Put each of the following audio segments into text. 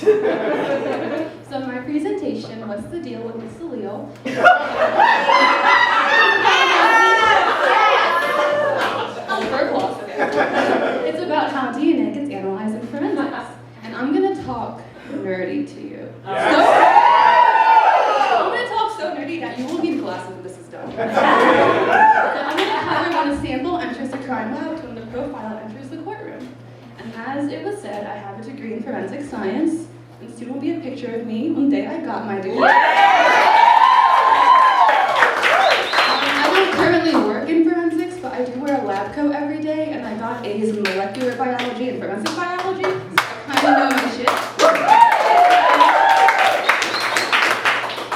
So my presentation, what's the deal with Miss Leo? It's about how DNA gets analyzed in forensics. And I'm going to talk nerdy to you. I'm going to talk so nerdy that you will need glasses when this is done. So I'm going to cover when a sample enters the crime lab to when the profile enters the courtroom. And as it was said, I have a degree in forensic science, and soon will be a picture of me on the day I got my degree. I don't currently work in forensics, but I do wear a lab coat every day, and I got A's in molecular biology and forensic biology, so I kind of know my shit.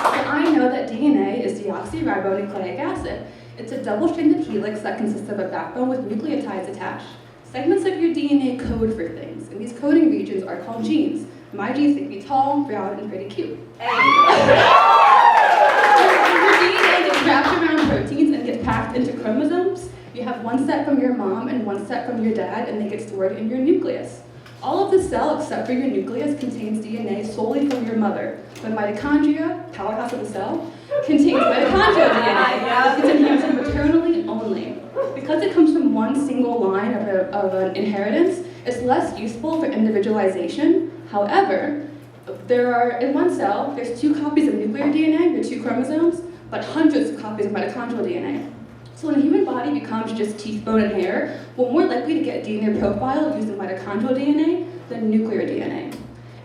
But I know that DNA is deoxyribonucleic acid. It's a double-stranded helix that consists of a backbone with nucleotides attached. Segments of your DNA code for things, and these coding regions are called genes. My genes make me tall, brown, and pretty cute. Your DNA gets wrapped around proteins and gets packed into chromosomes. You have one set from your mom and one set from your dad, and they get stored in your nucleus. All of the cell, except for your nucleus, contains DNA solely from your mother. The mitochondria, powerhouse of the cell, contains mitochondrial DNA. It's inherited maternally only. Because it comes from one single line of an inheritance, it's less useful for individualization. However, in one cell, there's 2 copies of nuclear DNA, your 2 chromosomes, but hundreds of copies of mitochondrial DNA. So when a human body becomes just teeth, bone, and hair, we're more likely to get a DNA profile using mitochondrial DNA than nuclear DNA.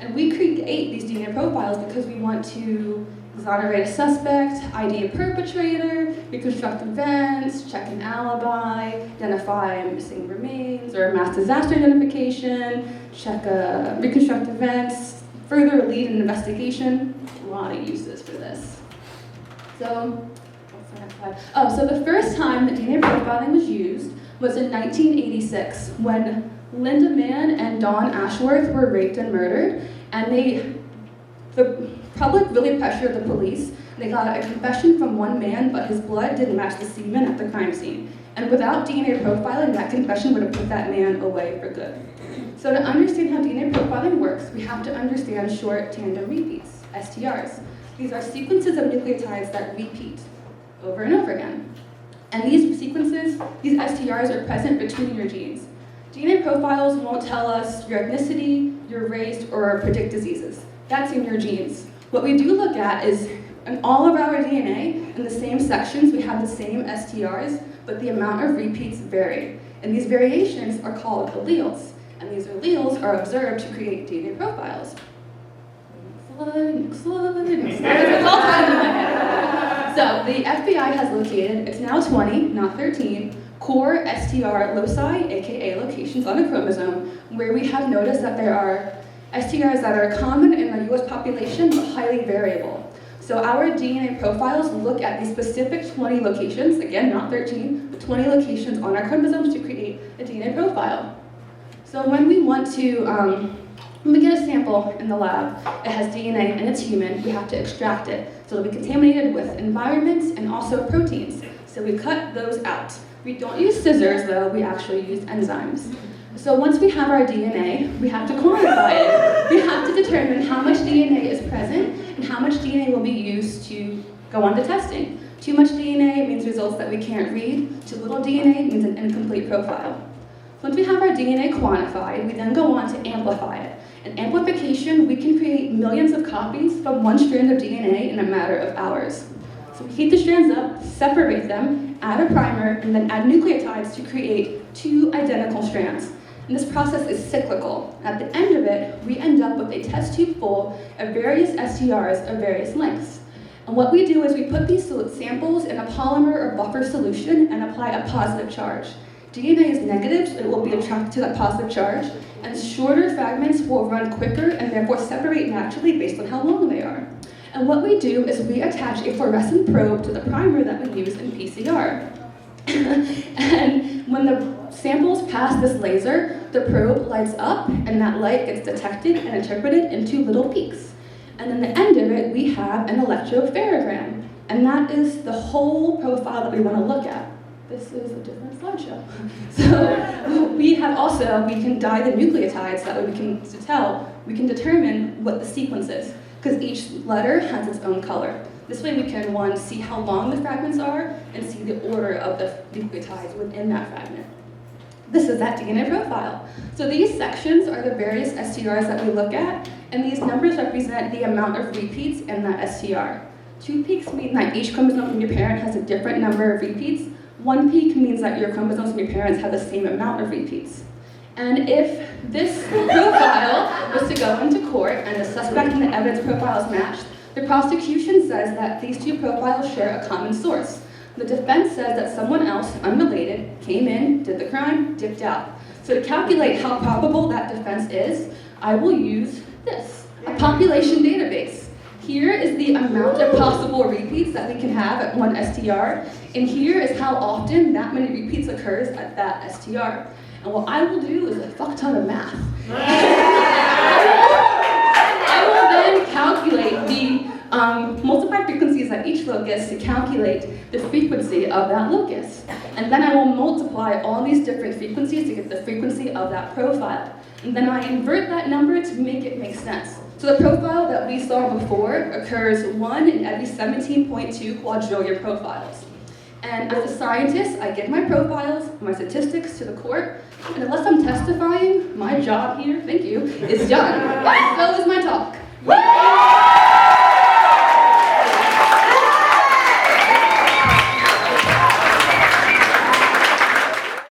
And we create these DNA profiles because we want to exonerate a suspect, ID a perpetrator, reconstruct events, check an alibi, identify missing remains or mass disaster identification, reconstruct events, further lead an investigation. A lot of uses for this. So, what's the next slide? Oh, so the first time that DNA profiling was used was in 1986 when Linda Mann and Dawn Ashworth were raped and murdered, and the public really pressured the police. They got a confession from one man, but his blood didn't match the semen at the crime scene. And without DNA profiling, that confession would have put that man away for good. So to understand how DNA profiling works, we have to understand short tandem repeats, STRs. These are sequences of nucleotides that repeat over and over again. And these sequences, these STRs are present between your genes. DNA profiles won't tell us your ethnicity, your race, or predict diseases. That's in your genes. What we do look at is in all of our DNA, in the same sections, we have the same STRs, but the amount of repeats vary. And these variations are called alleles. And these alleles are observed to create DNA profiles. Next slide. It's all tied in my head. So the FBI has located, it's now 20, not 13, core STR loci, aka locations on a chromosome, where we have noticed that there are STRs that are common in the US population but highly variable. So our DNA profiles look at these specific 20 locations, again not 13, but 20 locations on our chromosomes to create a DNA profile. So when we want to, when we get a sample in the lab, it has DNA and it's human, we have to extract it. So it'll be contaminated with environments and also proteins. So we cut those out. We don't use scissors though, we actually use enzymes. So once we have our DNA, we have to quantify it. We have to determine how much DNA is present and how much DNA will be used to go on to testing. Too much DNA means results that we can't read. Too little DNA means an incomplete profile. Once we have our DNA quantified, we then go on to amplify it. In amplification, we can create millions of copies from one strand of DNA in a matter of hours. So we heat the strands up, separate them, add a primer, and then add nucleotides to create 2 identical strands. And this process is cyclical. At the end of it, we end up with a test tube full of various STRs of various lengths. And what we do is we put these samples in a polymer or buffer solution and apply a positive charge. DNA is negative, so it will be attracted to that positive charge, and shorter fragments will run quicker and therefore separate naturally based on how long they are. And what we do is we attach a fluorescent probe to the primer that we use in PCR. And when the samples pass this laser, the probe lights up, and that light gets detected and interpreted into little peaks. And at the end of it, we have an electropherogram, and that is the whole profile that we want to look at. This is a different slideshow. So we can dye the nucleotides, that way we can determine what the sequence is, because each letter has its own color. This way we can, one, see how long the fragments are, and see the order of the nucleotides within that fragment. This is that DNA profile. So these sections are the various STRs that we look at, and these numbers represent the amount of repeats in that STR. 2 peaks mean that each chromosome from your parent has a different number of repeats. 1 peak means that your chromosomes from your parents have the same amount of repeats. And if this profile was to go into court and the suspect and the evidence profile is matched, the prosecution says that these 2 profiles share a common source. The defense says that someone else, unrelated, came in, did the crime, dipped out. So to calculate how probable that defense is, I will use this, a population database. Here is the amount of possible repeats that we can have at one STR, and here is how often that many repeats occurs at that STR. And what I will do is a fuck ton of math. I will then calculate the multiplied frequencies at each locus to calculate the frequency of that locus. And then I will multiply all these different frequencies to get the frequency of that profile. And then I invert that number to make it make sense. So the profile that we saw before occurs 1 in every 17.2 quadrillion profiles. And as a scientist, I give my profiles, my statistics to the court, and unless I'm testifying, my job here, thank you, is done.